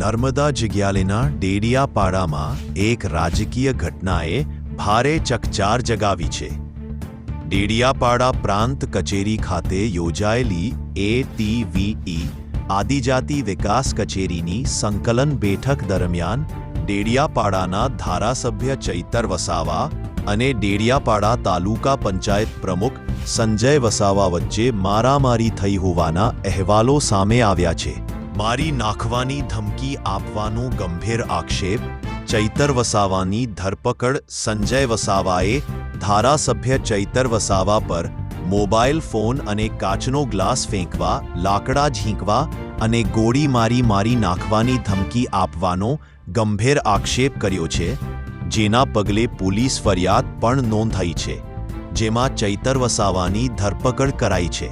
નર્મદા જિગ્યાલેના ડેડિયાપાડામાં એક રાજકીય ઘટનાએ ભારે ચકચાર જગાવી છે. ડેડિયાપાડા પ્રાંત કચેરી ખાતે યોજાયેલી ATVE આદિજાતિ વિકાસ કચેરીની સંકલન બેઠક દરમિયાન ડેડિયાપાડાના ધારાસભ્ય ચૈતર વસાવા અને ડેડિયાપાડા તાલુકા પંચાયત પ્રમુખ સંજય વસાવા વચ્ચે મારામારી થઈ હોવાના અહેવાલો સામે આવ્યા છે. મારી નાખવાની ધમકી આપવાનો ગંભીર આક્ષેપ. ચૈતર વસાવાની ધરપકડ. સંજય વસાવાએ ધારાસભ્ય ચૈતર વસાવા પર મોબાઈલ ફોન અને કાચનો ગ્લાસ ફેંકવા, લાકડા ઝીંકવા અને ગોળી મારી નાખવાની ધમકી આપવાનો ગંભીર આક્ષેપ કર્યો છે, જેના પગલે પોલીસ ફરિયાદ પણ નોંધાઈ છે, જેમાં ચૈતર વસાવાની ધરપકડ કરાઈ છે.